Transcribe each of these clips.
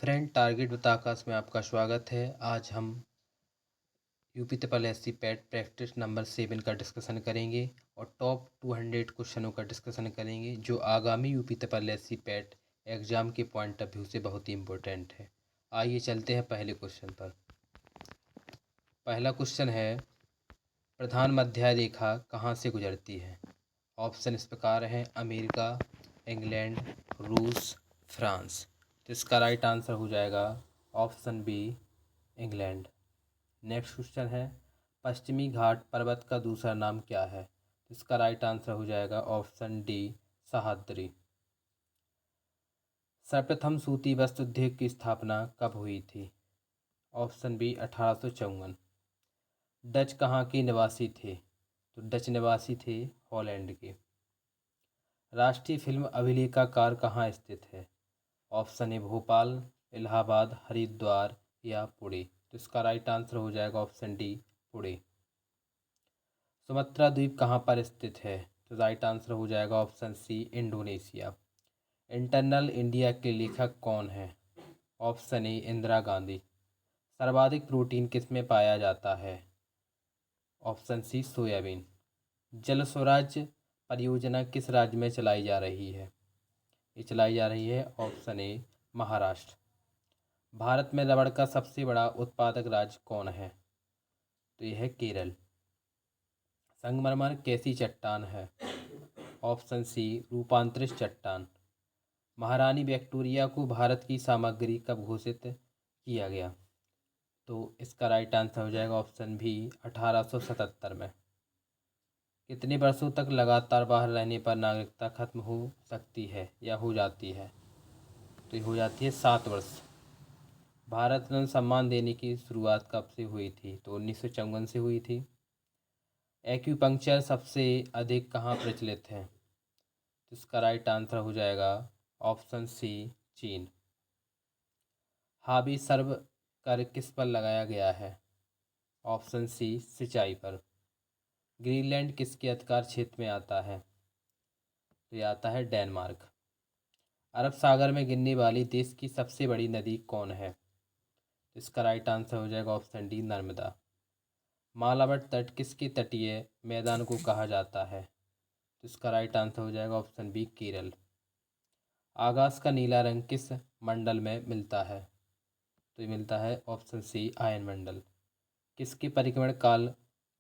Friend target with आकाश में आपका स्वागत है। आज हम UP triple S C PET practice number 7 का डिस्कशन करेंगे और टॉप 200 क्वेश्चनों का डिस्कशन करेंगे जो आगामी UP triple S C PET exam के पॉइंट ऑफ व्यू से बहुत ही इम्पोर्टेंट है। आइए चलते हैं पहले क्वेश्चन पर। पहला क्वेश्चन है, प्रधान मध्य रेखा कहाँ से गुजरती है? ऑप्शन इस प्रकार हैं, अमेरिका, इंग्लैंड, रूस, फ्रांस। तो इसका राइट आंसर हो जाएगा option B, England. Next question है, पश्चिमी घाट पर्वत का दूसरा नाम क्या है? इसका राइट आंसर हो जाएगा ऑप्शन डी, सह्याद्री। सर्वप्रथम सूती वस्त्र उद्योग की स्थापना कब हुई थी? Option B, 1854। डच कहाँ के निवासी थे? तो डच निवासी थे हॉलैंड के। राष्ट्रीय फिल्म अभिलेखागार कहाँ स्थित है? ऑप्शन ए, भोपाल, इलाहाबाद, हरिद्वार या पुणे। तो इसका राइट आंसर हो जाएगा ऑप्शन डी, पुणे। सुमात्रा द्वीप कहाँ पर स्थित है? तो राइट आंसर हो जाएगा option C, Indonesia. Internal India के लेखक कौन है? Option A, Indira Gandhi. सर्वाधिक प्रोटीन किसमें पाया जाता है? ऑप्शन सी, सोयाबीन। जल स्वराज परियोजना किस राज्य में चलाई जा रही है? ये चलाई जा रही है ऑप्शन ए, महाराष्ट्र। भारत में रबड़ का सबसे बड़ा उत्पादक राज्य कौन है? तो यह है केरल। संगमरमर कैसी चट्टान है? ऑप्शन सी, रूपांतरित चट्टान। महारानी विक्टोरिया को भारत की सामग्री कब घोषित किया गया? तो इसका राइट आंसर हो जाएगा ऑप्शन भी, 1877 में। कितने वर्षों तक लगातार बाहर रहने पर नागरिकता खत्म हो सकती है या हो जाती है? तो ये हो जाती है 7 वर्ष। भारत रत्न सम्मान देने की शुरुआत कब से हुई थी? तो 1954 से हुई थी। एक्यूपंक्चर सबसे अधिक कहाँ प्रचलित है? तो इसका राइट आंसर हो जाएगा ऑप्शन सी, चीन। हावी सर्व कर किस पर लगाया गया है? ऑप्शन सी, सिंचाई पर। ग्रीनलैंड किसके अधिकार क्षेत्र में आता है? तो ये आता है डेनमार्क। अरब सागर में गिरने वाली देश की सबसे बड़ी नदी कौन है? तो इसका राइट आंसर हो जाएगा ऑप्शन डी, नर्मदा। मालाबार तट किसके तटीय मैदान को कहा जाता है? तो इसका राइट आंसर हो जाएगा ऑप्शन बी, केरल। आकाश का नीला रंग किस मंडल में मिलता है? तो ये मिलता है ऑप्शन सी, आयन मंडल। किसके परिक्रमण काल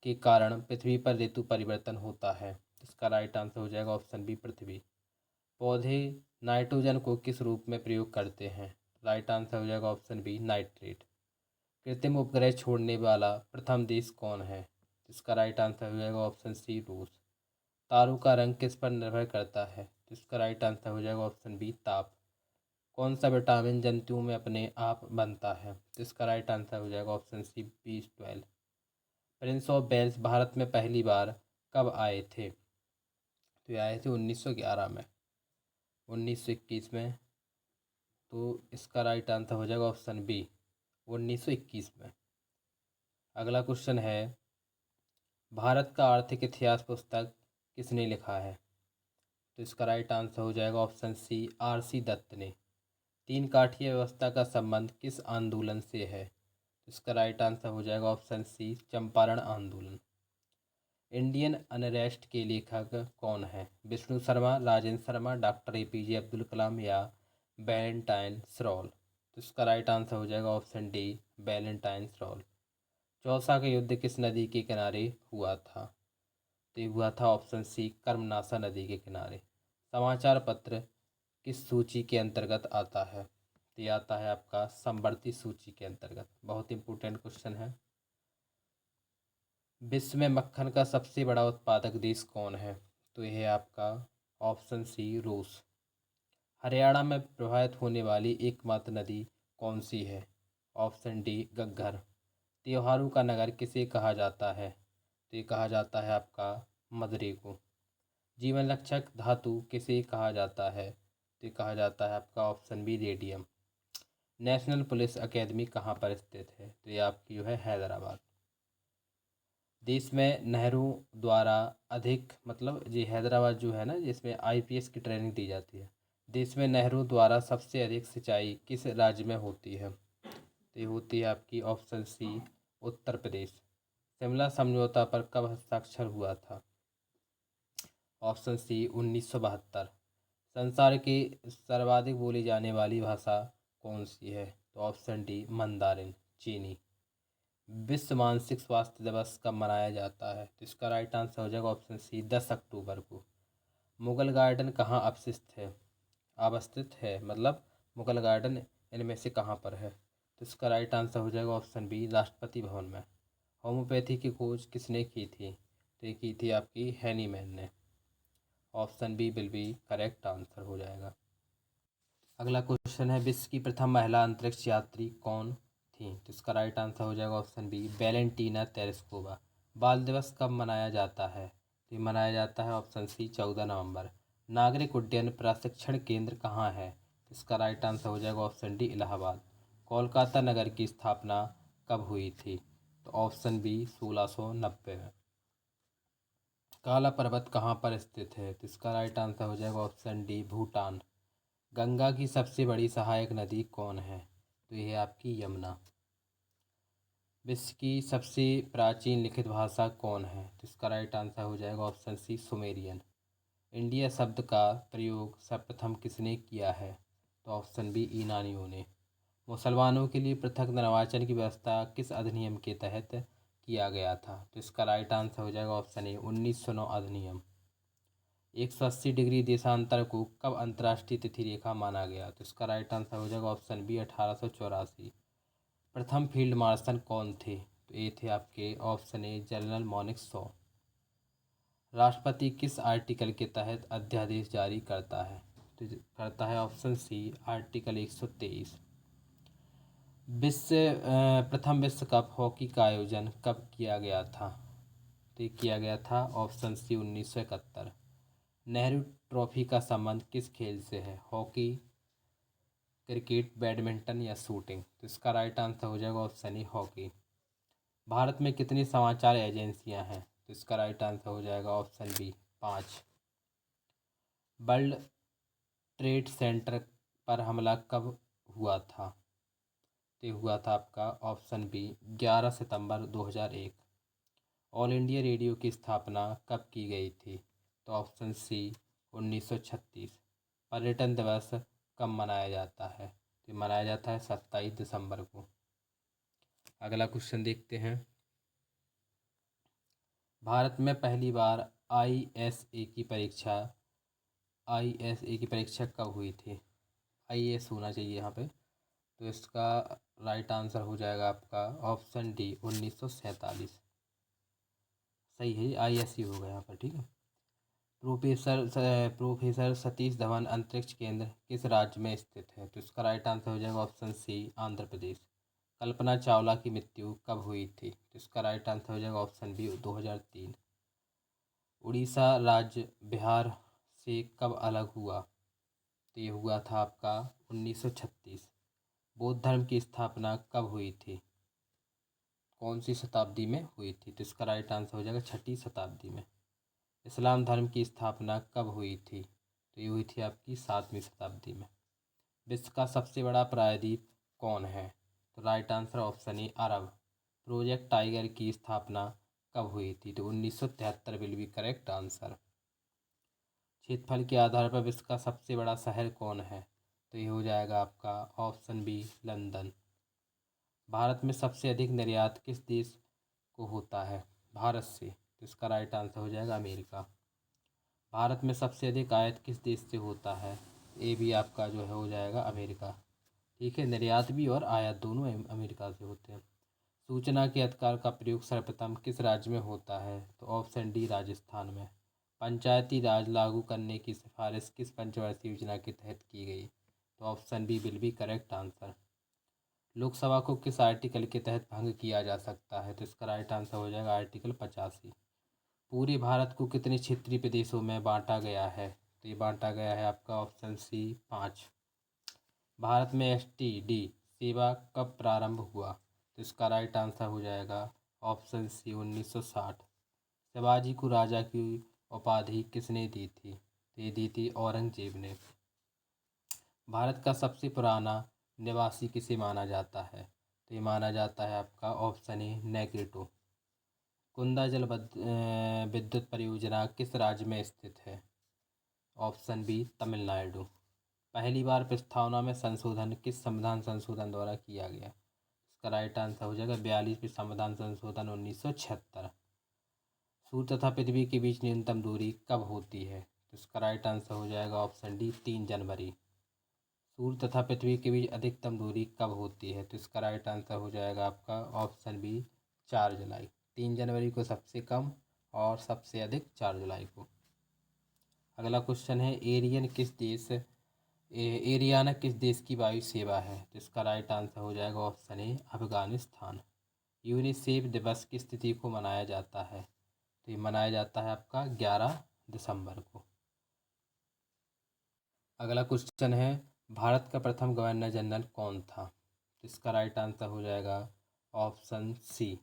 के कारण पृथ्वी पर ऋतु परिवर्तन होता है? इसका राइट आंसर हो जाएगा ऑप्शन बी, पृथ्वी। पौधे नाइट्रोजन को किस रूप में प्रयोग करते हैं? राइट आंसर हो जाएगा ऑप्शन बी, नाइट्रेट। कृत्रिम उपग्रह छोड़ने वाला प्रथम देश कौन है? इसका राइट आंसर हो जाएगा ऑप्शन सी, रूस। तारों का रंग किस पर निर्भर करता है? तो इसका राइट आंसर हो जाएगा ऑप्शन बी, ताप। कौन सा विटामिन जंतुओं में अपने आप बनता है? तो इसका राइट आंसर हो जाएगा option C, B12। Prince of Wales Bharat में पहली बार कब आए थे? तो ये आए थे 1911 में, 1921 में। तो इसका राइट आंसर हो जाएगा ऑप्शन बी, 1921 में। अगला क्वेश्चन है, भारत का आर्थिक इतिहास पुस्तक किसने लिखा है? तो इसका राइट आंसर हो जाएगा ऑप्शन सी, RC दत्त ने। तीन काठीय व्यवस्था का संबंध किस आंदोलन से है? इसका राइट आंसर हो जाएगा ऑप्शन सी, चंपारण आंदोलन। इंडियन अनरेस्ट के लेखक कौन है? विष्णु शर्मा, राजेंद्र शर्मा, डॉक्टर APJ अब्दुल कलाम या वैलेंटाइन श्रॉल। तो इसका राइट आंसर हो जाएगा ऑप्शन डी, वैलेंटाइन श्रॉल। चौसा का युद्ध किस नदी के किनारे हुआ था? तो ये हुआ था ऑप्शन सी, कर्मनाशा नदी के किनारे। समाचार पत्र किस सूची के अंतर्गत आता है? तो ये आता है आपका समवर्ती सूची के अंतर्गत। बहुत इंपॉर्टेंट क्वेश्चन है। विश्व में मक्खन का सबसे बड़ा उत्पादक देश कौन है? तो यह है आपका ऑप्शन सी, रूस। हरियाणा में प्रवाहित होने वाली एकमात्र नदी कौन सी है? Option D, Ghaggar. त्योहारों का नगर किसे कहा जाता है? तो ये कहा जाता है आपका मदुरै को। जीवन रक्षक धातु किसे कहा जाता है? तो ये कहा जाता है आपका option B, radium. National police academy कहाँ पर स्थित है? तो ये आपकी जो है हैदराबाद। देश में नेहरू द्वारा अधिक, मतलब ये हैदराबाद जो है ना, जिसमें IPS की ट्रेनिंग दी जाती है, देश में नहरों द्वारा सबसे अधिक सिंचाई किस राज्य में होती है? तो ये होती है आपकी ऑप्शन सी उत्तर प्रदेश। शिमला समझौता पर कब हस्ताक्षर हुआ था? Option C 1972। संसार की सर्वाधिक बोली जाने वाली भाषा कौन सी है? तो ऑप्शन डी मंदारिन चीनी। विश्व मानसिक स्वास्थ्य दिवस कब मनाया जाता है? तो इसका राइट आंसर हो जाएगा ऑप्शन सी 10 अक्टूबर को। मुगल गार्डन कहाँ अवस्थित है मतलब मुगल गार्डन इनमें से कहाँ पर है? तो इसका राइट आंसर हो जाएगा ऑप्शन बी राष्ट्रपति भवन में। होम्योपैथी की खोज किसने की थी? तो ये की थी आपकी हैनीमैन ने। Option B will be correct answer हो जाएगा। अगला क्वेश्चन है विश्व की प्रथम महिला अंतरिक्ष यात्री कौन थी? तो इसका राइट आंसर हो जाएगा ऑप्शन बी वैलेंटीना तेरेस्कोवा। बाल दिवस कब मनाया जाता है? तो ये मनाया जाता है ऑप्शन सी 14 नवंबर। नागरिक उड्डयन प्रशिक्षण केंद्र कहाँ है? तो इसका राइट आंसर हो जाएगा ऑप्शन डी इलाहाबाद। कोलकाता नगर की स्थापना कब हुई थी? तो ऑप्शन बी 1690 में। काला पर्वत कहाँ पर स्थित है? तो इसका राइट आंसर हो जाएगा ऑप्शन डी भूटान। गंगा की सबसे बड़ी सहायक नदी कौन है? तो यह है आपकी यमुना। विश्व की सबसे प्राचीन लिखित भाषा कौन है? तो इसका राइट आंसर हो जाएगा ऑप्शन सी सुमेरियन। इंडिया शब्द का प्रयोग सर्वप्रथम किसने किया है? तो ऑप्शन बी ईनानियों ने। मुसलमानों के लिए पृथक निर्वाचन की व्यवस्था किस अधिनियम के तहत किया गया था? तो इसका राइट आंसर हो जाएगा ऑप्शन ए 1909 अधिनियम। 180 डिग्री देशांतर को कब अंतर्राष्ट्रीय तिथि रेखा माना गया? तो इसका राइट आंसर हो जाएगा ऑप्शन बी 1884। प्रथम फील्ड मार्शल कौन थे? तो ये थे आपके option A general Manekshaw. राष्ट्रपति किस आर्टिकल के तहत अध्यादेश जारी करता है? तो करता है ऑप्शन सी आर्टिकल 123। प्रथम विश्व कप हॉकी का आयोजन कब किया गया था? तो ये किया गया था ऑप्शन सी 1971। नेहरू ट्रॉफी का संबंध किस खेल से है? हॉकी, क्रिकेट, बैडमिंटन या शूटिंग? तो इसका राइट आंसर हो जाएगा ऑप्शन ई हॉकी। भारत में कितनी समाचार एजेंसियां हैं? तो इसका राइट आंसर हो जाएगा option B 5। World Trade Center पर हमला कब हुआ था? तो हुआ था आपका ऑप्शन बी 11 सितंबर 2001। ऑल इंडिया रेडियो की स्थापना कब की गई थी? तो ऑप्शन सी 1936। पर्यटन दिवस कब मनाया जाता है? तो मनाया जाता है 27 दिसंबर को। अगला क्वेश्चन देखते हैं। भारत में पहली बार आईएसए की परीक्षा कब हुई थी? आईएएस होना चाहिए यहाँ पे। तो इसका राइट आंसर हो जाएगा आपका ऑप्शन डी 1947। सही है, आईएससी होगा यहाँ पर, ठीक है। प्रोफेसर सतीश धवन अंतरिक्ष केंद्र किस राज्य में स्थित है? तो इसका राइट आंसर हो जाएगा ऑप्शन सी आंध्र प्रदेश। कल्पना चावला की मृत्यु कब हुई थी? तो इसका राइट आंसर हो जाएगा ऑप्शन बी 2003। उड़ीसा राज्य बिहार से कब अलग हुआ? तो ये हुआ था आपका 1936। बौद्ध धर्म की स्थापना कब हुई थी? कौन सी शताब्दी में हुई थी? तो इसका राइट आंसर हो जाएगा 6ठी शताब्दी में। इस्लाम धर्म की स्थापना कब हुई थी? तो ये हुई थी आपकी 7वीं शताब्दी में। विश्व का सबसे बड़ा प्रायद्वीप कौन है? तो राइट आंसर ऑप्शन ए अरब। प्रोजेक्ट टाइगर की स्थापना कब हुई थी? तो 1973 विल बी करेक्ट आंसर। क्षेत्रफल के आधार पर विश्व का सबसे बड़ा शहर कौन है? तो ये हो जाएगा आपका ऑप्शन बी लंदन। भारत में सबसे अधिक निर्यात किस देश को होता है भारत से? तो इसका राइट आंसर हो जाएगा अमेरिका। भारत में सबसे अधिक आयात किस देश से होता है? ये भी आपका जो है हो जाएगा अमेरिका। ठीक है, निर्यात भी और आयात दोनों अमेरिका से होते हैं। सूचना के अधिकार का प्रयोग सर्वप्रथम किस राज्य में होता है? तो ऑप्शन डी राजस्थान में। पंचायती राज लागू करने की सिफारिश किस पंचवर्षीय योजना के तहत की गई? तो option B will be correct answer. Lok Sabha को किस आर्टिकल के तहत भंग किया जा सकता है? तो इसका राइट आंसर हो जाएगा आर्टिकल 85। पूरे भारत को कितने क्षेत्रीय प्रदेशों में बांटा गया है? तो ये बांटा गया है आपका ऑप्शन सी 5। भारत में एसटीडी सेवा कब प्रारंभ हुआ? तो इसका राइट आंसर हो जाएगा ऑप्शन सी 1960। शिवाजी को राजा की उपाधि किसने दी थी? तो ये दी थी औरंगजेब ने। भारत का सबसे पुराना निवासी किसे माना जाता है? तो ये माना जाता है आपका ऑप्शन ए नेग्रिटो। कुंदा विद्युत परियोजना किस राज्य में स्थित है? Option B Tamil Nadu. पहली बार प्रस्तावना में संशोधन किस संविधान संशोधन द्वारा किया गया? इसका राइट आंसर हो जाएगा 42वें संविधान संशोधन 1976। सूर्य तथा पृथ्वी के बीच न्यूनतम दूरी कब होती है? तो इसका राइट आंसर हो जाएगा ऑप्शन डी 3 जनवरी। सूर्य तथा पृथ्वी के बीच अधिकतम दूरी कब होती है? तो इसका राइट आंसर हो जाएगा आपका ऑप्शन बी 4 जुलाई। 3 जनवरी को सबसे कम और सबसे अधिक 4 जुलाई को। अगला क्वेश्चन है एरियाना किस देश की वायु सेवा है? तो इसका राइट आंसर हो जाएगा ऑप्शन ए अफगानिस्तान। यूनिसेफ दिवस किस तिथि को मनाया जाता है? तो ये मनाया जाता है आपका 11 दिसंबर को। अगला क्वेश्चन है भारत का प्रथम गवर्नर जनरल कौन था? तो इसका राइट आंसर हो जाएगा option C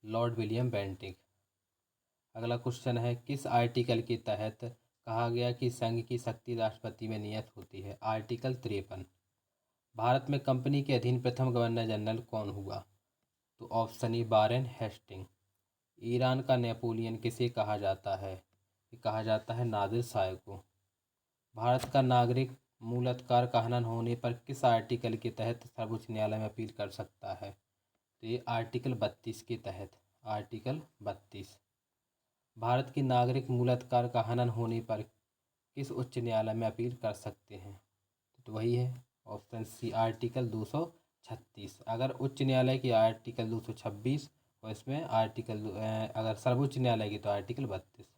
Lord William Bentinck. अगला क्वेश्चन है किस आर्टिकल के तहत कहा गया कि संघ की शक्ति राष्ट्रपति में नियत होती है? आर्टिकल 53। भारत में कंपनी के अधीन प्रथम गवर्नर जनरल कौन हुआ? तो option A Warren Hastings. Iran का नेपोलियन किसे कहा जाता है? ये कहा जाता है नादिर शाह को। भारत का नागरिक मूल अधिकार का हनन होने पर किस आर्टिकल के तहत सर्वोच्च न्यायालय में अपील कर सकता है? तो ये आर्टिकल 32 के तहत। आर्टिकल 32। भारत की नागरिक मूल अधिकार का हनन होने पर किस उच्च न्यायालय में अपील कर सकते हैं? तो वही है ऑप्शन सी आर्टिकल 236। अगर उच्च न्यायालय की आर्टिकल 226 और इसमें अगर सर्वोच्च न्यायालय की तो आर्टिकल 32।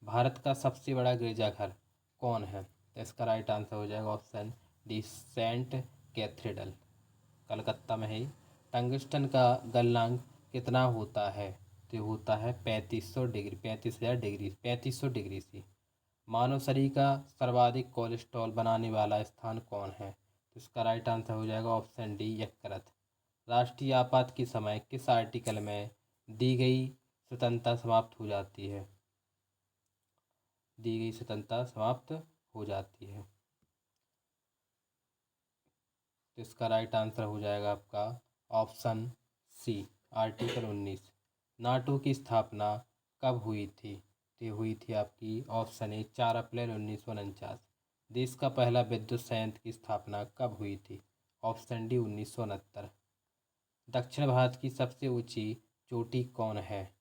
भारत का सबसे बड़ा गिरजाघर कौन है? तो इसका राइट आंसर हो जाएगा option D saint cathedral, Calcutta में है। टंगस्टन का गलनांक कितना होता है? तो होता है 3500 डिग्री, 3500 डिग्री सी। मानव शरीर का सर्वाधिक कोलेस्ट्रॉल बनाने वाला स्थान कौन है? तो इसका राइट आंसर हो जाएगा ऑप्शन डी यकृत। राष्ट्रीय आपात के समय किस आर्टिकल में दी गई स्वतंत्रता समाप्त हो जाती है? दी गई स्वतंत्रता समाप्त हो जाती है। तो इसका राइट आंसर हो जाएगा आपका ऑप्शन सी आर्टिकल 19। नाटो की स्थापना कब हुई थी? तो हुई थी आपकी ऑप्शन ए 4 अप्रैल 1949। देश का पहला विद्युत संयंत्र की स्थापना कब हुई थी? Option D 1969। दक्षिण भारत की सबसे ऊंची चोटी कौन है?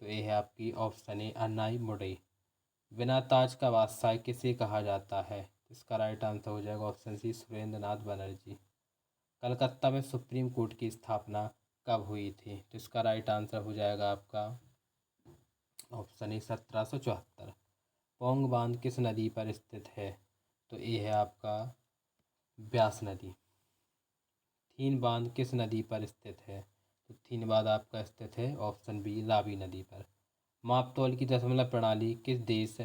तो ये है आपकी ऑप्शन ए अन्नाई मुडई। बिना ताज का बादशाह किसे कहा जाता है? इसका राइट आंसर हो जाएगा ऑप्शन सी सुरेंद्र नाथ बनर्जी। कलकत्ता में सुप्रीम कोर्ट की स्थापना कब हुई थी? तो इसका राइट आंसर हो जाएगा आपका ऑप्शन ए 1774। पोंग बांध किस नदी पर स्थित है? तो ये है आपका ब्यास नदी। थीन बांध किस नदी पर स्थित है? तो थीन बांध आपका स्थित है ऑप्शन बी रावी नदी पर। मापतौल की दशमलव प्रणाली किस देश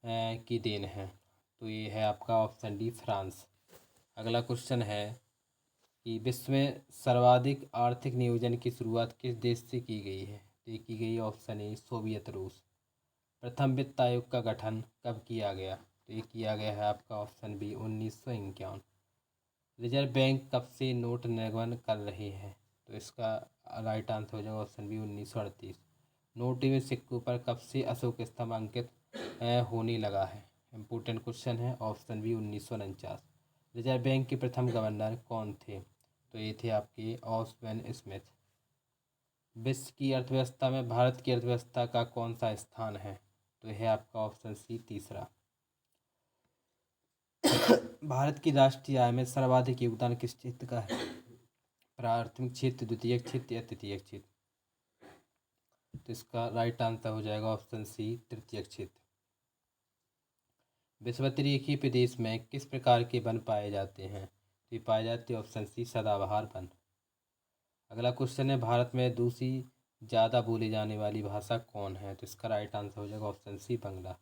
की देन है? तो ये है आपका ऑप्शन डी फ्रांस। अगला क्वेश्चन है कि विश्व में सर्वाधिक आर्थिक नियोजन की शुरुआत किस देश से की गई है? तो ये की गई ऑप्शन ए सोवियत रूस। प्रथम वित्त आयोग का गठन कब किया गया? तो ये किया गया है आपका ऑप्शन बी 1951। रिजर्व बैंक कब से नोट निर्गमन कर रही है? तो इसका राइट आंसर हो जाएगा ऑप्शन बी 1938। नोट में सिक्कों पर कब से अशोक स्तंभ अंकित होने लगा है? इम्पोर्टेंट क्वेश्चन है ऑप्शन बी 1949। रिजर्व बैंक के प्रथम गवर्नर कौन थे? तो ये थे आपके ऑस्वेन स्मिथ। विश्व की अर्थव्यवस्था में भारत की अर्थव्यवस्था का कौन सा स्थान है? तो यह है आपका ऑप्शन सी तीसरा। भारत की राष्ट्रीय आय में सर्वाधिक योगदान किस क्षेत्र का है? प्राथमिक क्षेत्र, द्वितीयक क्षेत्र या तृतीयक क्षेत्र? तो इसका राइट आंसर हो जाएगा ऑप्शन सी तृतीयक क्षेत्र। विषुवतीय प्रदेश में किस प्रकार के वन पाए जाते हैं? तो ये पाए जाते हैं ऑप्शन सी सदाबहार वन। अगला क्वेश्चन है भारत में दूसरी ज़्यादा बोली जाने वाली भाषा कौन है? तो इसका राइट आंसर हो जाएगा ऑप्शन सी बांग्ला।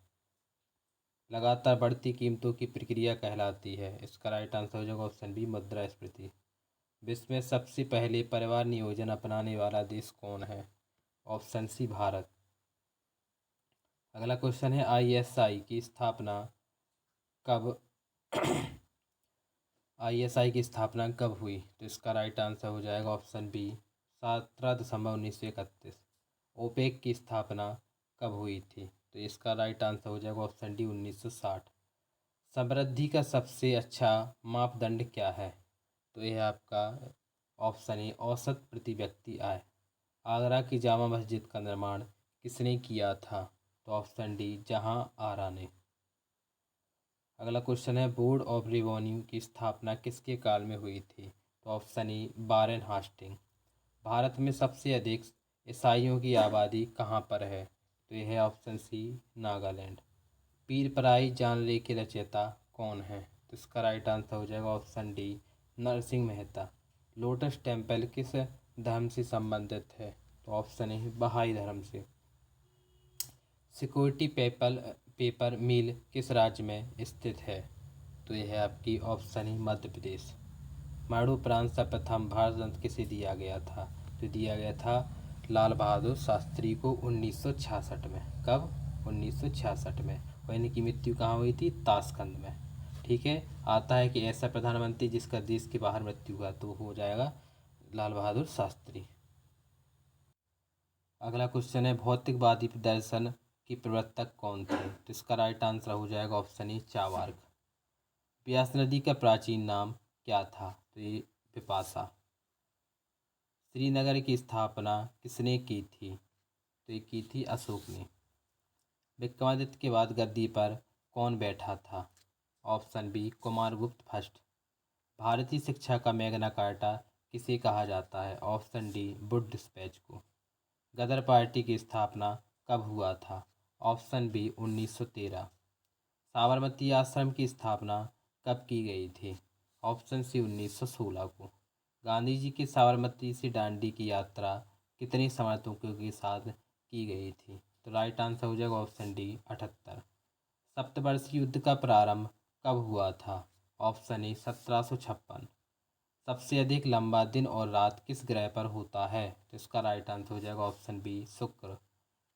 लगातार बढ़ती कीमतों की प्रक्रिया कहलाती है? इसका राइट आंसर हो जाएगा ऑप्शन बी मुद्रास्फीति। विश्व में सबसे पहले परिवार नियोजन अपनाने वाला देश कौन है? Option C Bharat. अगला क्वेश्चन है आईएसआई की स्थापना कब ISI की स्थापना कब हुई? तो इसका राइट आंसर हो जाएगा ऑप्शन बी 17 दिसंबर 1931। ओपेक की स्थापना कब हुई थी? तो इसका राइट आंसर हो जाएगा ऑप्शन डी 1960। समृद्धि का सबसे अच्छा मापदंड क्या है? तो यह आपका ऑप्शन ए औसत प्रति व्यक्ति आय। आगरा की जामा मस्जिद का निर्माण किसने किया था? तो ऑप्शन डी जहां आरा ने। अगला क्वेश्चन है बोर्ड ऑफ रेवेन्यू की स्थापना किसके काल में हुई थी? तो option A Warren Hastings. Bharat में सबसे अधिक ईसाइयों की आबादी कहाँ पर है? तो यह है ऑप्शन सी नागालैंड। पीर पराई जानले के रचयिता कौन है? तो इसका राइट आंसर हो जाएगा option D Narsinh Mehta. Lotus temple किस धर्म से संबंधित है? तो ऑप्शन ए बहाई धर्म से। सिक्योरिटी पेपर मिल किस राज्य में स्थित है? तो यह है आपकी ऑप्शन ए मध्य प्रदेश। मरणोपरांत सर्वप्रथम भारत रत्न किसे दिया गया था? तो दिया गया था लाल बहादुर शास्त्री को 1966 में। कब? 1966 में। और इनकी मृत्यु कहाँ हुई थी? ताशकंद में। ठीक है। आता है कि ऐसा प्रधानमंत्री जिसका देश के बाहर मृत्यु हुआ, तो हो जाएगा लाल बहादुर शास्त्री। अगला क्वेश्चन है भौतिकवादी दर्शन की प्रवर्तक कौन थे? तो इसका राइट आंसर हो जाएगा ऑप्शन ए चार्वाक। ब्यास नदी का प्राचीन नाम क्या था? तो ये बिपाशा। श्रीनगर की स्थापना किसने की थी? तो ये की थी अशोक ने। विक्रमादित्य के बाद गद्दी पर कौन बैठा था? Option B Kumaragupta first. भारतीय शिक्षा का मैग्ना कार्टा किसे कहा जाता है? ऑप्शन डी वुड डिस्पैच को। गदर पार्टी की स्थापना कब हुआ था? Option B 1913। साबरमती आश्रम की स्थापना कब की गई थी? ऑप्शन सी 1916 को। गांधी जी की साबरमती से दांडी की यात्रा कितने समर्थकों के साथ की गई थी? तो राइट आंसर हो जाएगा ऑप्शन डी 78। सप्तवर्षीय युद्ध का प्रारंभ कब हुआ था? Option A 1756। सबसे अधिक लंबा दिन और रात किस ग्रह पर होता है? तो इसका राइट आंसर हो जाएगा ऑप्शन बी शुक्र।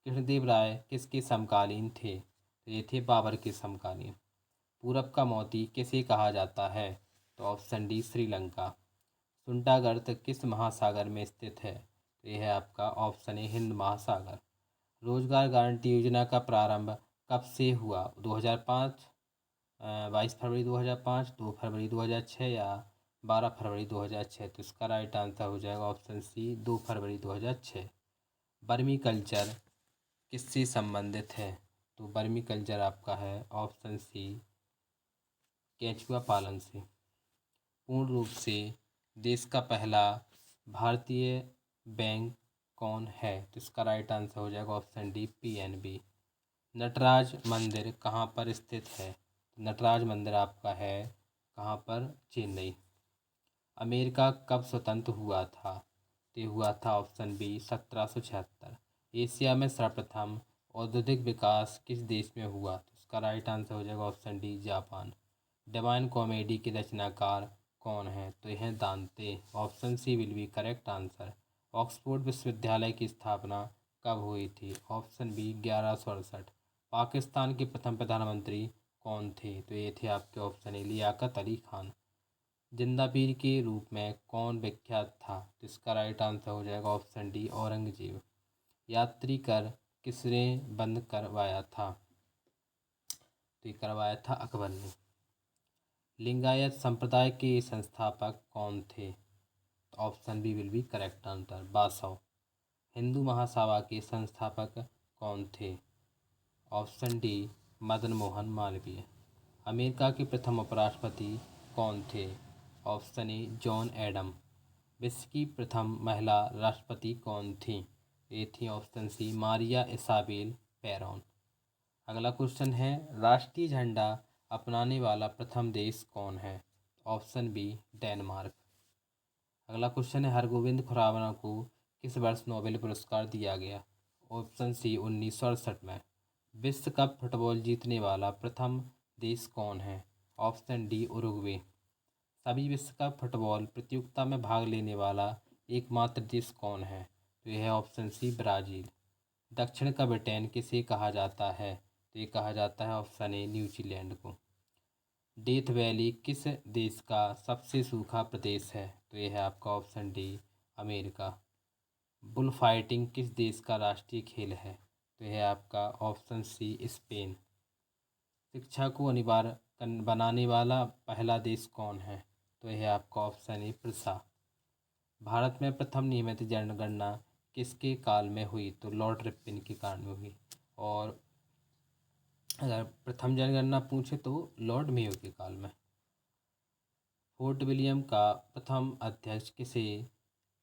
कृष्णदेव राय किसके समकालीन थे? तो ये थे बाबर के समकालीन। पूरब का मोती किसे कहा जाता है? तो ऑप्शन डी श्रीलंका। सुंटागर्त किस महासागर में स्थित है? तो यह है आपका ऑप्शन ए हिंद महासागर। रोजगार गारंटी योजना का प्रारंभ कब से हुआ? 2005, 22 फरवरी 2005, 2 फरवरी 2006 या 12 फरवरी 2006। तो इसका राइट आंसर हो जाएगा ऑप्शन सी 2 फरवरी 2006। बर्मी कल्चर किससे संबंधित है? तो बर्मी कल्चर आपका है ऑप्शन सी केंचुआ पालन से। पूर्ण रूप से देश का पहला भारतीय बैंक कौन है? तो इसका राइट आंसर हो जाएगा ऑप्शन डी PNB। नटराज मंदिर कहाँ पर स्थित है? नटराज मंदिर आपका है कहाँ पर? चेन्नई। अमेरिका कब स्वतंत्र हुआ था? तो हुआ था ऑप्शन बी 1776। एशिया में सर्वप्रथम औद्योगिक विकास किस देश में हुआ? तो इसका राइट आंसर हो जाएगा option D Japan. Divine Comedy के रचनाकार कौन है? तो यह है Dante. Option C will be correct answer. Oxford विश्वविद्यालय की स्थापना कब हुई थी? Option B 1168। पाकिस्तान के प्रथम प्रधानमंत्री कौन थे? तो ये थे आपके ऑप्शन ए लियाकत अली खान। जिंदा पीर के रूप में कौन विख्यात था? तो इसका राइट आंसर हो जाएगा ऑप्शन डी औरंगजेब। यात्री कर किसने बंद करवाया था? तो ये करवाया था अकबर ने। लिंगायत संप्रदाय के संस्थापक कौन थे? Option B will be correct answer Basava. Hindu Mahasabha के संस्थापक कौन थे? Option D Madan Mohan Malviya. America के प्रथम उपराष्ट्रपति कौन थे? Option A John Adam. विश्व की प्रथम महिला राष्ट्रपति कौन थी? ये थी option C Maria Isabel Peron. अगला क्वेश्चन है राष्ट्रीय झंडा अपनाने वाला प्रथम देश कौन है? Option B Denmark. अगला क्वेश्चन है हरगोविंद खुराना को किस वर्ष नोबेल पुरस्कार दिया गया? ऑप्शन सी 1968 में। विश्व कप फुटबॉल जीतने वाला प्रथम देश कौन है? Option D Uruguay. सभी विश्व कप फुटबॉल प्रतियोगिता में भाग लेने वाला एकमात्र देश कौन है? तो यह है ऑप्शन सी ब्राज़ील। दक्षिण का ब्रिटेन किसे कहा जाता है? तो ये कहा जाता है ऑप्शन ए न्यूजीलैंड को। डेथ वैली किस देश का सबसे सूखा प्रदेश है? तो यह है आपका option D, America. Bull fighting किस देश का राष्ट्रीय खेल है? तो यह है आपका ऑप्शन सी, स्पेन। शिक्षा को अनिवार्य बनाने वाला पहला देश कौन है? तो यह है आपका ऑप्शन ए, प्रूसा। भारत में प्रथम नियमित जनगणना किसके काल में हुई? तो लॉर्ड रिपन के काल में हुई। और अगर प्रथम जनगणना पूछे तो लॉर्ड मेयो के काल में। फोर्ट विलियम का प्रथम अध्यक्ष किसे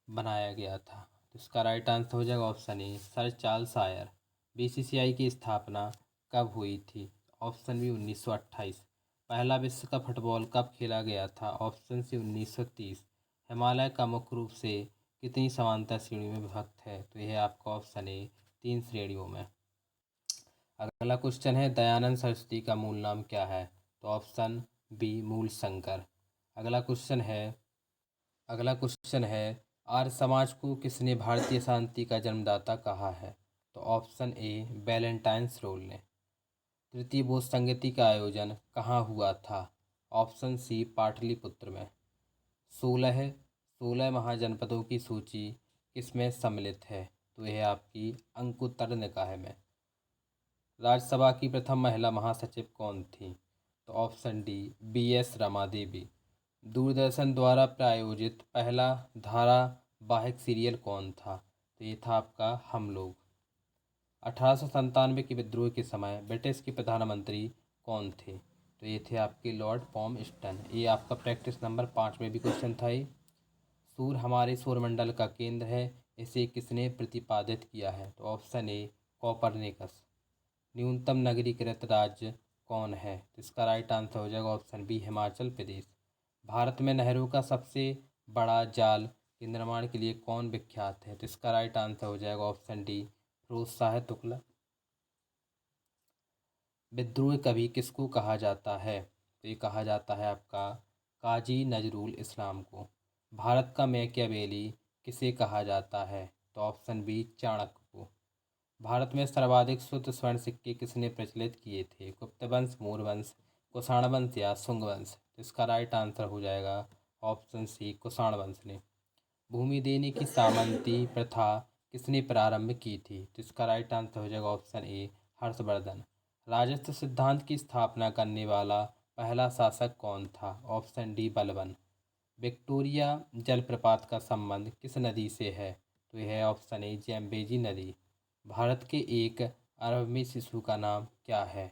बनाया गया था? तो इसका राइट आंसर हो जाएगा option A, sir Charles Eyre. BCCI की स्थापना कब हुई थी? Option B, 1928। पहला विश्व कप फुटबॉल कब खेला गया था? ऑप्शन सी, 1930। हिमालय का मुख्य रूप से कितनी समांतर श्रेणियों में विभक्त है? तो यह है आपका ऑप्शन ए, 3 श्रेणियों में। अगला क्वेश्चन है, दयानंद सरस्वती का मूल नाम क्या है? तो ऑप्शन बी, मूल शंकर। अगला क्वेश्चन है अगला क्वेश्चन है आर्य समाज को किसने भारतीय शांति का जन्मदाता कहा है? तो ऑप्शन ए, वैलेंटाइन्स रोल ने। तृतीय बोध संगति का आयोजन कहाँ हुआ था? ऑप्शन सी, पाटलिपुत्र में। सोलह सोलह महाजनपदों की सूची किसमें सम्मिलित है? तो यह आपकी अंकोत्तर निकाय में। राज्यसभा की प्रथम महिला महासचिव कौन थी? तो option D, BS Rama Devi. Doordarshan द्वारा प्रायोजित पहला धारावाहिक सीरियल कौन था? तो ये था आपका हम लोग। 1897 के विद्रोह के समय ब्रिटिश के प्रधानमंत्री कौन थे? तो ये थे आपके लॉर्ड पॉमस्टन। ये आपका प्रैक्टिस नंबर 5 में भी क्वेश्चन था ये। सूर्य हमारे सौरमंडल का केंद्र है, इसे किसने प्रतिपादित किया है? तो ऑप्शन ए, कॉपरनिकस। न्यूनतम नगरीकृत राज्य कौन है? तो इसका राइट आंसर हो जाएगा ऑप्शन बी, हिमाचल प्रदेश। भारत में नहरों का सबसे बड़ा जाल के निर्माण के लिए कौन विख्यात है? तो इसका राइट आंसर हो जाएगा ऑप्शन डी, फिरोज शाह तुगलक। विद्रोह कवि किसको कहा जाता है? तो ये कहा जाता है आपका काजी नजरुल इस्लाम को। भारत का मैकियावेली किसे कहा जाता है? तो ऑप्शन बी, चाणक्य को। भारत में सर्वाधिक शुद्ध स्वर्ण सिक्के किसने प्रचलित किए थे? गुप्त वंश, मूर वंश, कुषाण वंश या शुंग वंश? तो इसका राइट आंसर हो जाएगा ऑप्शन सी, कुषाण वंश ने। भूमि देने की सामंती प्रथा किसने प्रारंभ की थी? तो इसका राइट आंसर हो जाएगा ऑप्शन ए, हर्षवर्धन। राजस्व सिद्धांत की स्थापना करने वाला पहला शासक कौन था? Option D, Balban. विक्टोरिया जलप्रपात का संबंध किस नदी से है? तो यह है ऑप्शन ए, जैम्बेजी नदी। भारत के एक अरबवी शिशु का नाम क्या है?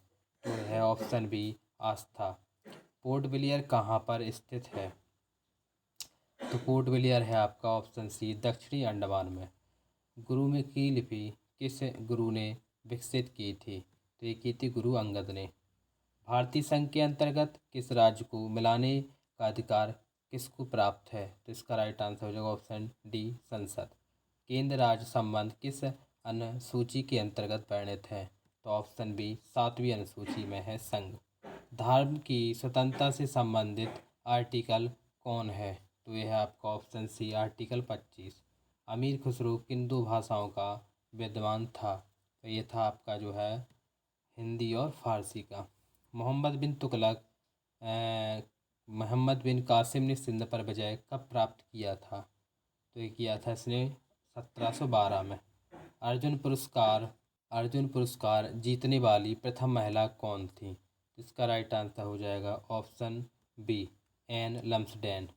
तो यह है ऑप्शन बी, आस्था। पोर्ट ब्लेयर कहाँ पर स्थित है? तो पोर्ट ब्लेयर है आपका ऑप्शन सी, दक्षिणी अंडमान में। गुरुमुखी लिपि किस गुरु ने विकसित की थी? तो ये की थी गुरु अंगद ने। भारतीय संघ के अंतर्गत किस राज्य को मिलाने का अधिकार किसको प्राप्त है? तो इसका राइट आंसर हो जाएगा ऑप्शन डी, संसद। केंद्र राज्य संबंध किस अनुसूची के अंतर्गत वर्णित है? तो ऑप्शन बी, 7वीं अनुसूची में है संघ। धर्म की स्वतंत्रता से संबंधित आर्टिकल कौन है? तो यह है आपका ऑप्शन सी, आर्टिकल 25। अमीर खुसरो किन दो भाषाओं का विद्वान था? तो ये था आपका जो है हिंदी और फारसी का। मोहम्मद बिन तुगलक मोहम्मद बिन कासिम ने सिंध पर विजय कब प्राप्त किया था? तो ये किया था इसने 1712 में। अर्जुन पुरस्कार अर्जुन पुरस्कार जीतने वाली प्रथम महिला कौन थी? इसका राइट आंसर हो जाएगा option B, N Lumsden.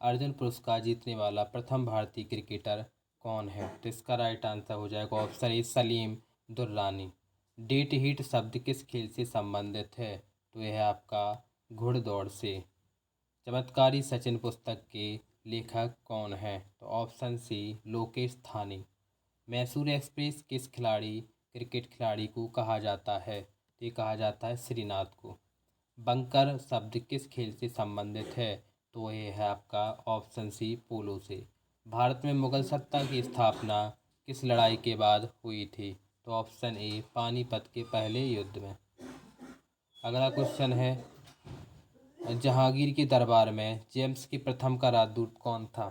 Arjun पुरस्कार जीतने वाला प्रथम भारतीय क्रिकेटर कौन है? तो इसका राइट आंसर हो जाएगा option A, Salim Durrani. Dead heat शब्द किस खेल से संबंधित है? तो यह है आपका घुड़दौड़ से। चमत्कारी सचिन पुस्तक के लेखक कौन है? तो ऑप्शन सी, लोकेश थानी। मैसूर एक्सप्रेस किस क्रिकेट खिलाड़ी को कहा जाता है? तो ये कहा जाता है श्रीनाथ को। बंकर शब्द किस खेल से संबंधित है? तो ये है आपका ऑप्शन सी, पोलो से। भारत में मुगल सत्ता की स्थापना किस लड़ाई के बाद हुई थी? तो ऑप्शन ए, पानीपत के पहले युद्ध में। अगला क्वेश्चन है, जहांगीर के दरबार में जेम्स के प्रथम का राजदूत कौन था?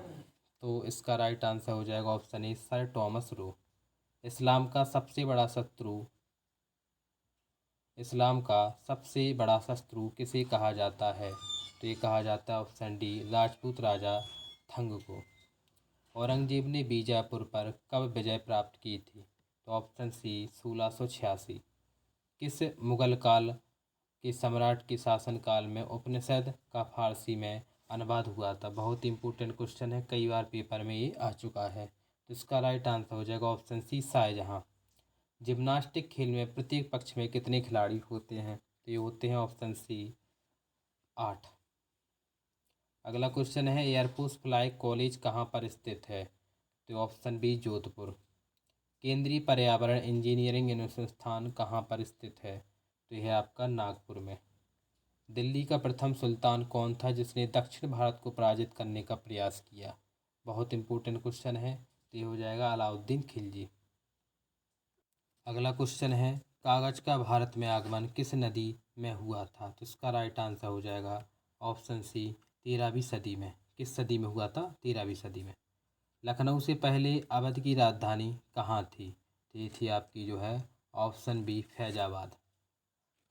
तो इसका राइट आंसर हो जाएगा option A, sir Thomas Roe. इस्लाम का सबसे बड़ा शत्रु इस्लाम का सबसे बड़ा शत्रु किसे कहा जाता है? तो ये कहा जाता है ऑप्शन डी राजपूत राजा थंग को। औरंगजेब ने बीजापुर पर कब विजय प्राप्त की थी? तो ऑप्शन सी 1686। किस मुगल काल के सम्राट के शासनकाल में उपनिषद का फारसी में अनुवाद हुआ था? बहुत इंपॉर्टेंट क्वेश्चन है, कई बार पेपर में ये आ चुका है। तो इसका राइट आंसर हो जाएगा ऑप्शन सी शाहजहाँ। जिम्नास्टिक खेल में प्रत्येक पक्ष में कितने खिलाड़ी होते हैं? तो ये होते हैं ऑप्शन सी 8। अगला क्वेश्चन है एयरफोर्स फ्लाई कॉलेज कहाँ पर स्थित है? तो ऑप्शन बी जोधपुर। केंद्रीय पर्यावरण इंजीनियरिंग अनुसंधान कहाँ पर स्थित है? तो यह आपका नागपुर में। दिल्ली का प्रथम सुल्तान कौन था जिसने दक्षिण भारत को पराजित करने का प्रयास किया? बहुत इंपॉर्टेंट क्वेश्चन है, तो ये हो जाएगा अलाउद्दीन खिलजी। अगला क्वेश्चन है कागज का भारत में आगमन किस नदी में हुआ था? तो इसका राइट आंसर हो जाएगा ऑप्शन सी 13वीं सदी में। किस सदी में हुआ था? 13वीं सदी में। लखनऊ से पहले अवध की राजधानी कहाँ थी? तो ये थी आपकी जो है ऑप्शन बी फैजाबाद।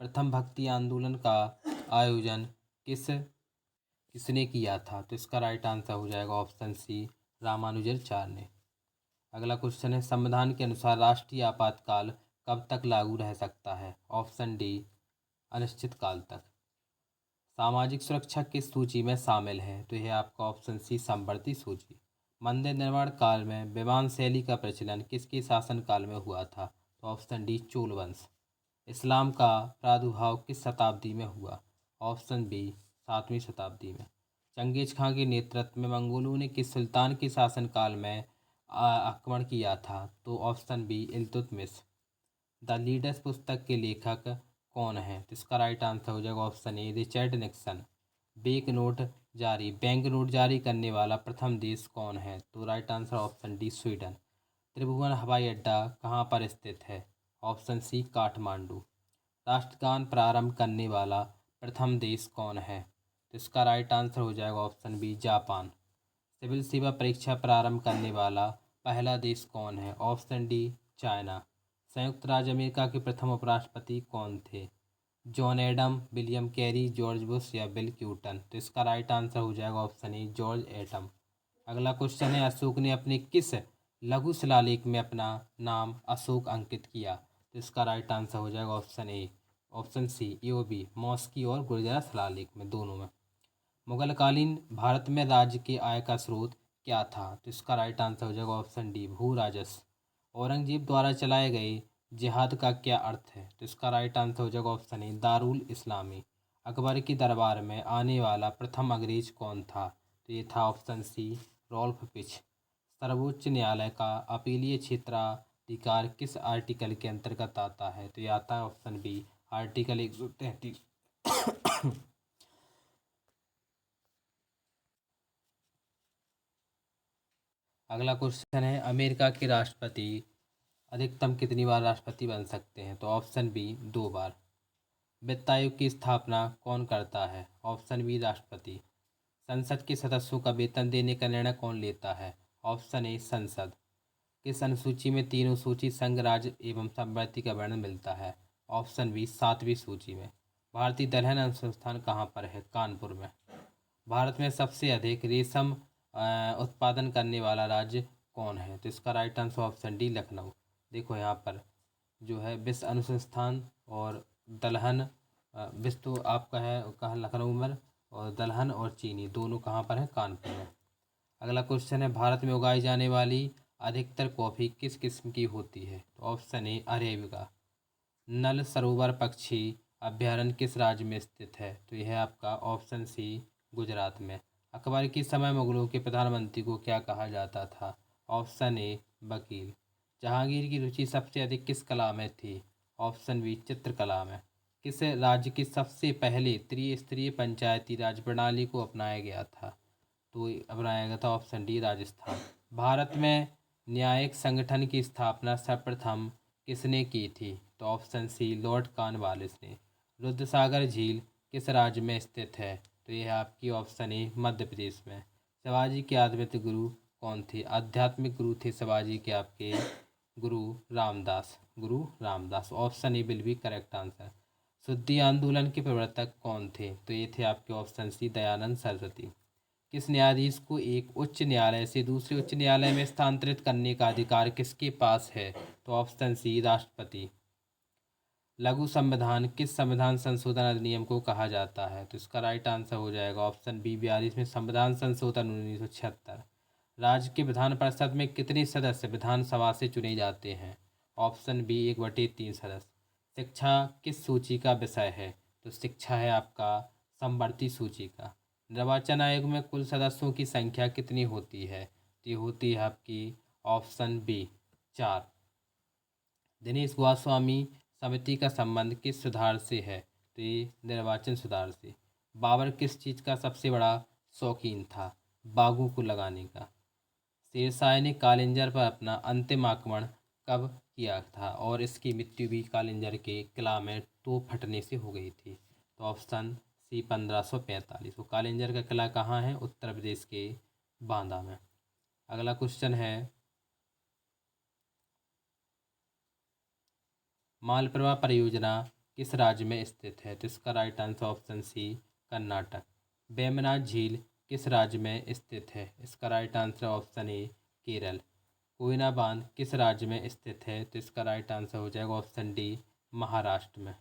प्रथम भक्ति आंदोलन का आयोजन किसने किया था? तो इसका राइट आंसर हो जाएगा ऑप्शन सी रामानुजाचार्य ने। अगला क्वेश्चन है संविधान के अनुसार राष्ट्रीय आपातकाल कब तक लागू रह सकता है? ऑप्शन डी अनिश्चित काल तक। सामाजिक सुरक्षा किस सूची में शामिल है? तो यह आपका ऑप्शन सी संवर्ती सूची। मंदिर निर्माण काल में विमान शैली का प्रचलन किसके शासनकाल में हुआ था? तो ऑप्शन डी चोल वंश। इस्लाम का प्रादुर्भाव किस शताब्दी में हुआ? ऑप्शन बी 7वीं शताब्दी में। चंगेज खां के नेतृत्व में मंगोलों ने किस सुल्तान के शासनकाल में आक्रमण किया था? तो option B Iltutmish. The leaders पुस्तक के लेखक कौन है? तो इसका राइट आंसर हो जाएगा option A Richard Nixon. Bank note जारी करने वाला प्रथम देश कौन है? तो right answer option D Sweden. Tribhuvan हवाई अड्डा कहाँ पर स्थित है? Option C Kathmandu. राष्ट्रगान प्रारंभ करने वाला प्रथम देश कौन है? तो इसका राइट आंसर हो जाएगा ऑप्शन बी जापान। सिविल सेवा परीक्षा प्रारंभ करने वाला पहला देश कौन है? Option D China. संयुक्त राज्य अमेरिका के प्रथम उपराष्ट्रपति कौन थे? John Adam, William Carey, George Bush या बिल क्लिंटन? तो इसका राइट आंसर हो जाएगा ऑप्शन ए जॉर्ज एडम। अगला क्वेश्चन है अशोक ने अपने किस लघु शिलालेख में अपना नाम अशोक अंकित किया? तो इसका राइट आंसर हो जाएगा ऑप्शन सी ईओबी मॉस्की और गुर्जर शिलालेख में, दोनों में। मुगलकालीन भारत में राज्य के आय का स्रोत क्या था? तो इसका राइट आंसर हो जाएगा ऑप्शन डी भू राजस्व। औरंगजेब द्वारा चलाए गए जिहाद का क्या अर्थ है? तो इसका राइट आंसर हो जाएगा ऑप्शन ए दारुल इस्लामी। अकबर के दरबार में आने वाला प्रथम अंग्रेज कौन था? तो ये था ऑप्शन सी रॉल्फ पिच। सर्वोच्च न्यायालय का अपीलीय क्षेत्राधिकार किस आर्टिकल के अंतर्गत आता है? तो ये आता है ऑप्शन बी आर्टिकल 133। अगला क्वेश्चन है अमेरिका के राष्ट्रपति अधिकतम कितनी बार राष्ट्रपति बन सकते हैं? तो ऑप्शन बी 2 बार। वित्त आयोग की स्थापना कौन करता है? ऑप्शन बी राष्ट्रपति। संसद के सदस्यों का वेतन देने का निर्णय कौन लेता है? ऑप्शन ए संसद। किस अनुसूची में 3 सूची संघ राज्य एवं समवर्ती का वर्णन मिलता है? ऑप्शन बी 7वीं सूची में। भारतीय दलहन अनुसंधान कहाँ पर है? कानपुर में। भारत में सबसे अधिक रेशम उत्पादन करने वाला राज्य कौन है? तो इसका right answer option D Lucknow. देखो यहाँ पर जो है विश्व अनुसंधान और दलहन विश्व तो आपका है कहाँ लखनऊ में, और दलहन और चीनी दोनों कहाँ पर है? कानपुर में। अगला क्वेश्चन है भारत में उगाई जाने वाली अधिकतर कॉफ़ी किस किस्म की होती है? तो ऑप्शन ए अरेबिका। नल सरोवर पक्षी अभ्यारण्य किस राज्य में स्थित है? तो यह है आपका ऑप्शन सी गुजरात में। अकबर के समय मुगलों के प्रधानमंत्री को क्या कहा जाता था? ऑप्शन ए वकील। जहांगीर की रुचि सबसे अधिक किस कला में थी? ऑप्शन बी चित्रकला में। किस राज्य की सबसे पहले त्रिस्तरीय पंचायती राज प्रणाली को अपनाया गया था? तो अपनाया गया था ऑप्शन डी राजस्थान। भारत में न्यायिक संगठन की स्थापना सर्वप्रथम किसने की थी? तो ऑप्शन सी लॉर्ड कॉर्नवालिस ने। रुद्रसागर झील किस राज्य में स्थित है? तो यह है आपकी ऑप्शन ए मध्य प्रदेश में। शिवाजी के आध्यात्मिक गुरु कौन थे? आध्यात्मिक गुरु थे शिवाजी के आपके गुरु Ramdas. Option A will be correct answer. शुद्धि आंदोलन के प्रवर्तक कौन थे? तो ये थे आपके ऑप्शन सी दयानंद सरस्वती। किस न्यायाधीश को एक उच्च न्यायालय से दूसरे उच्च न्यायालय में स्थानांतरित करने का अधिकार किसके पास है? तो ऑप्शन सी राष्ट्रपति। लघु संविधान किस संविधान संशोधन अधिनियम को कहा जाता है? तो इसका राइट आंसर हो जाएगा ऑप्शन बी 42वें संविधान संशोधन 1976। राज्य के विधान परिषद में कितने सदस्य विधानसभा से चुने जाते हैं? ऑप्शन बी 1/3 सदस्य। शिक्षा किस सूची का विषय है? तो शिक्षा है आपका समवर्ती सूची का। निर्वाचन आयोग में कुल सदस्यों की संख्या कितनी होती है? तो ये होती है आपकी ऑप्शन बी 4। दिनेश गोस्वामी समिति का संबंध किस सुधार से है? तो ये निर्वाचन सुधार से। बाबर किस चीज़ का सबसे बड़ा शौकीन था? बागों को लगाने का। शेरशाह ने कालिंजर पर अपना अंतिम आक्रमण कब किया था और इसकी मृत्यु भी कालिंजर के किला में तोप फटने से हो गई थी? तो ऑप्शन सी 1545। वो कालिंजर का किला कहाँ है? उत्तर प्रदेश के बांदा में। अगला क्वेश्चन है मालप्रभा परियोजना किस राज्य में स्थित है? तो इसका right answer option C Karnataka. वेमनाथ झील किस राज्य में स्थित है? इसका right answer option A Kerala. Koyna बांध किस राज्य में स्थित है? तो इसका राइट आंसर हो जाएगा ऑप्शन डी महाराष्ट्र में।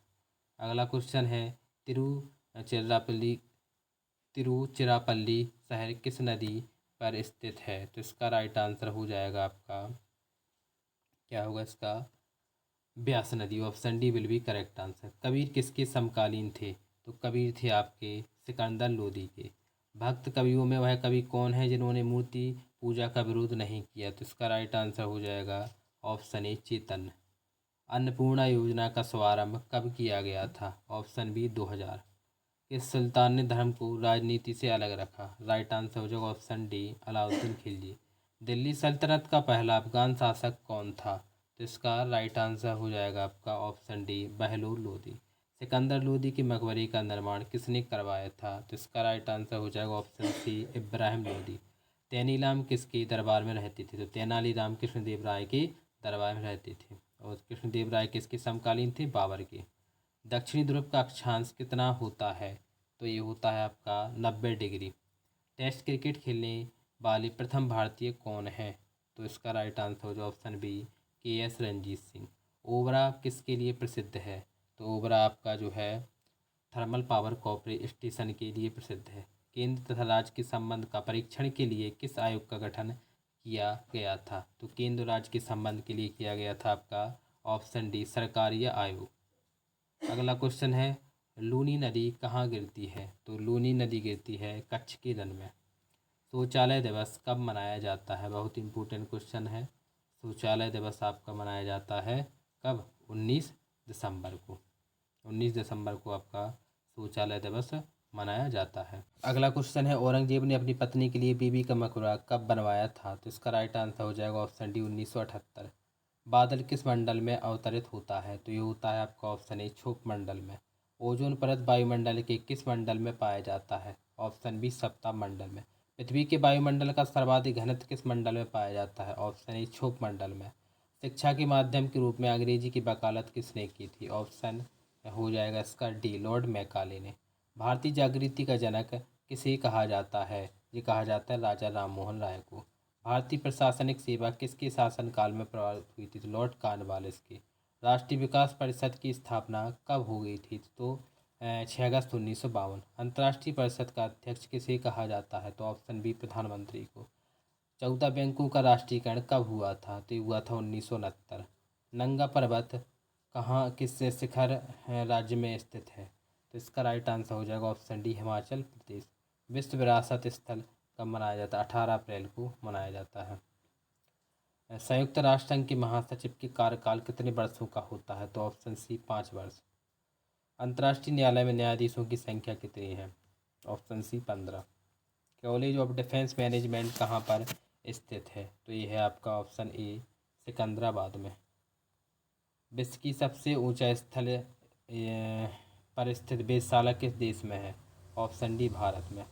अगला क्वेश्चन है तिरुचिरापल्ली तिरुचिरापल्ली शहर किस नदी पर स्थित है? तो इसका राइट आंसर हो जाएगा आपका क्या होगा इसका ब्यास नदी। Option D will be correct answer. Kabir किसके समकालीन थे? तो कबीर थे आपके सिकंदर लोदी के। भक्त कवियों में वह कवि कौन है जिन्होंने मूर्ति पूजा का विरोध नहीं किया? तो इसका राइट आंसर हो जाएगा ऑप्शन ए चैतन्य। अन्नपूर्णा योजना का शुभारंभ कब किया गया था? Option B 2000। किस सुल्तान ने धर्म को राजनीति से अलग रखा? राइट आंसर हो जाएगा ऑप्शन डी अलाउद्दीन खिलजी। दिल्ली सल्तनत का पहला अफगान शासक कौन था? तो इसका राइट आंसर हो जाएगा आपका ऑप्शन डी बहलोल लोदी। सिकंदर लोदी के मकबरे का निर्माण किसने करवाया था? तो इसका राइट आंसर हो जाएगा ऑप्शन सी इब्राहिम लोदी। तेनीलाम किसके दरबार में रहते थे? तो तेनालीराम कृष्णदेव राय के दरबार में रहते थे। और कृष्णदेव राय किसके समकालीन थे? बाबर के। दक्षिणी ध्रुव का अक्षांश कितना होता है? तो ये होता है आपका 90 डिग्री। टेस्ट क्रिकेट खेलने वाले प्रथम भारतीय कौन है? तो इसका राइट आंसर हो जाए option B KS Ranjit Singh. Obra किसके लिए प्रसिद्ध है? तो ओबरा आपका जो है थर्मल पावर कॉर्पोरेशन स्टेशन के लिए प्रसिद्ध है। केंद्र तथा राज्य के संबंध का परीक्षण के लिए किस आयोग का गठन किया गया था? तो केंद्र राज्य के संबंध के लिए किया गया था आपका ऑप्शन डी सरकारीय आयोग। अगला क्वेश्चन है लूनी नदी कहाँ गिरती है? तो लूनी नदी गिरती है कच्छ के रण में। शौचालय दिवस कब मनाया जाता है? बहुत इंपॉर्टेंट क्वेश्चन है। शौचालय दिवस आपका मनाया जाता है कब? 19 दिसंबर को। 19 दिसंबर को आपका शौचालय दिवस मनाया जाता है। अगला क्वेश्चन है औरंगजेब ने अपनी पत्नी के लिए बीबी का मकबरा कब बनवाया था? तो इसका राइट आंसर हो जाएगा ऑप्शन डी 1978। बादल किस मंडल में अवतरित होता है? तो ये होता है आपका ऑप्शन ए क्षोभ मंडल में। ओजोन परत वायुमंडल के किस मंडल में पाया जाता है? ऑप्शन बी सप्तम मंडल में। पृथ्वी के वायुमंडल का सर्वाधिक घनत्व किस मंडल में पाया जाता है? ऑप्शन ए क्षोभ मंडल में। शिक्षा के माध्यम के रूप में अंग्रेजी की वकालत किसने की थी? ऑप्शन हो जाएगा इसका डी लॉर्ड मैकाले ने। भारतीय जागृति का जनक किसे कहा जाता है? ये कहा जाता है राजा राममोहन राय को। भारतीय प्रशासनिक सेवा किसके शासनकाल में प्रभावित हुई थी? तो लॉर्ड कॉर्नवालिस की। राष्ट्रीय विकास परिषद की स्थापना कब हो गई थी? तो 6 अगस्त 1952। अंतर्राष्ट्रीय परिषद का अध्यक्ष किसे कहा जाता है? तो ऑप्शन बी प्रधानमंत्री को। 14 बैंकों का राष्ट्रीयकरण कब हुआ था? तो ये हुआ था 1969। नंगा पर्वत कहाँ किस शिखर राज्य में स्थित है? तो इसका राइट आंसर हो जाएगा ऑप्शन डी हिमाचल प्रदेश। विश्व विरासत स्थल कब मनाया जाता है? 18 अप्रैल को मनाया जाता है। संयुक्त राष्ट्र संघ के महासचिव के कार्यकाल कितने वर्षों का होता है? तो ऑप्शन सी 5 वर्ष। अंतर्राष्ट्रीय न्यायालय में न्यायाधीशों की संख्या कितनी है? Option C 15। College of defence management कहाँ पर स्थित है? तो ये है आपका ऑप्शन ए सिकंदराबाद में। विश्व की सबसे ऊंचा स्थल पर स्थित वेधशाला किस देश में है? ऑप्शन डी भारत में।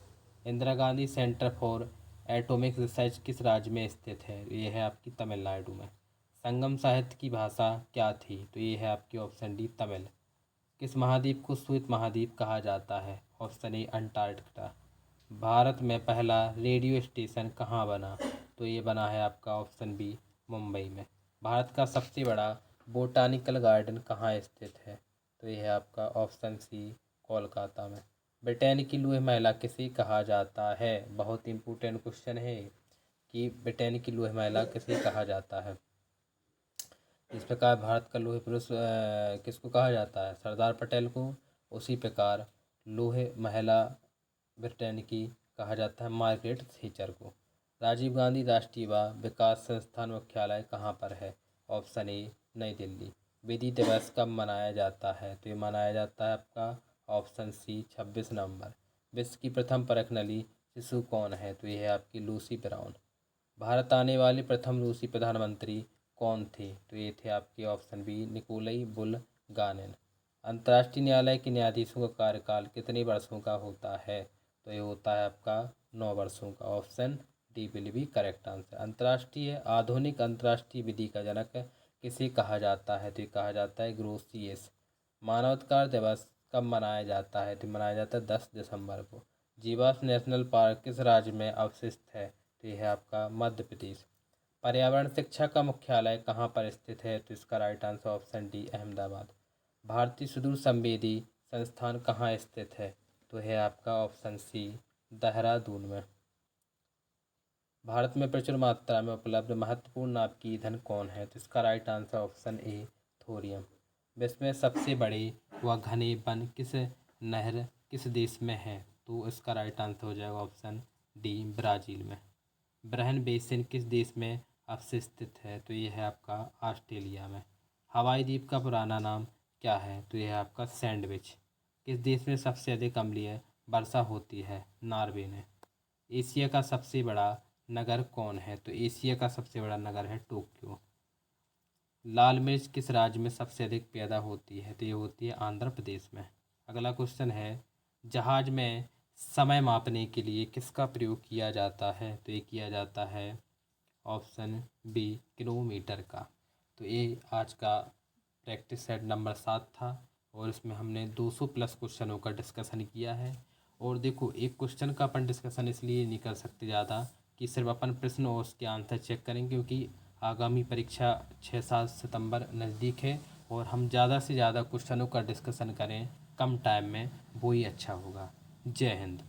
Indira Gandhi centre for atomic research किस राज्य में स्थित है? ये है आपकी तमिलनाडु में। संगम साहित्य की भाषा क्या थी? तो ये है आपकी ऑप्शन डी तमिल। किस महाद्वीप को श्वेत महाद्वीप कहा जाता है? ऑप्शन ए अंटार्कटिका। भारत में पहला रेडियो स्टेशन कहाँ बना? तो ये बना है आपका ऑप्शन बी मुंबई में। भारत का सबसे बड़ा बोटानिकल गार्डन कहाँ स्थित है? तो ये है आपका ऑप्शन सी कोलकाता में। ब्रिटेन की लौह महिला किसे कहा जाता है? बहुत इंपॉर्टेंट क्वेश्चन है कि ब्रिटेन की लौह महिला किसे कहा जाता है। इस प्रकार भारत का लौह पुरुष किसको कहा जाता है? सरदार पटेल को। उसी प्रकार लौह महिला ब्रिटेन की कहा जाता है मार्गरेट थैचर को। राजीव गांधी राष्ट्रीय व विकास संस्थान मुख्यालय कहाँ पर है? ऑप्शन ए नई दिल्ली। विधि दिवस कब मनाया जाता है? तो ये मनाया जाता है आपका ऑप्शन सी 26 नवंबर। विश्व की प्रथम परख नली शिशु कौन है? तो ये है आपकी लूसी ब्राउन। भारत आने वाले प्रथम रूसी प्रधानमंत्री कौन थे? तो ये थे आपके ऑप्शन बी निकोलाई बुलगानेन। अंतर्राष्ट्रीय न्यायालय के न्यायाधीशों का कार्यकाल कितने वर्षों का होता है? तो ये होता है आपका 9 वर्षों का। Option D will be correct answer. आधुनिक अंतर्राष्ट्रीय विधि का जनक किसे कहा जाता है? तो ये कहा जाता है ग्रोसियस। मानवाधिकार दिवस कब मनाया जाता है? तो मनाया जाता है 10 दिसंबर को। जीवास नेशनल पार्क किस राज्य में अवस्थित है? तो यह है आपका मध्य प्रदेश। पर्यावरण शिक्षा का मुख्यालय कहाँ पर स्थित है? तो इसका right answer option D Ahmedabad. भारतीय सुदूर संवेदी संस्थान कहाँ स्थित है? तो है आपका ऑप्शन सी देहरादून में। भारत में प्रचुर मात्रा में उपलब्ध महत्वपूर्ण आपकी ईंधन कौन है? तो इसका राइट आंसर ऑप्शन ए थोरियम। विश्व में सबसे बड़े व घने वन किस देश में है? तो इसका राइट आंसर हो जाएगा ऑप्शन डी ब्राज़ील में। ब्रहन बेसिन किस देश में अवस्थित है? तो ये है आपका ऑस्ट्रेलिया में। हवाई द्वीप का पुराना नाम क्या है? तो यह है आपका सैंडविच। किस देश में सबसे अधिक अम्लीय वर्षा होती है? नॉर्वे में। एशिया का सबसे बड़ा नगर कौन है? तो एशिया का सबसे बड़ा नगर है टोक्यो। लाल मिर्च किस राज्य में सबसे अधिक पैदा होती है? तो ये होती है आंध्र प्रदेश में। अगला क्वेश्चन है जहाज में समय मापने के लिए किसका प्रयोग किया जाता है? तो ये किया जाता है ऑप्शन बी किलोमीटर का। तो ये आज का प्रैक्टिस सेट नंबर 7 था और इसमें हमने 200 प्लस क्वेश्चनों का डिस्कशन किया है। और देखो एक क्वेश्चन का अपन डिस्कशन इसलिए नहीं कर सकते ज़्यादा कि सिर्फ अपन प्रश्न और उसके आंसर चेक करें, क्योंकि आगामी परीक्षा 6-7 सितंबर नज़दीक है और हम ज़्यादा से ज़्यादा क्वेश्चनों का डिस्कशन करें कम टाइम में, वो ही अच्छा होगा। जय हिंद।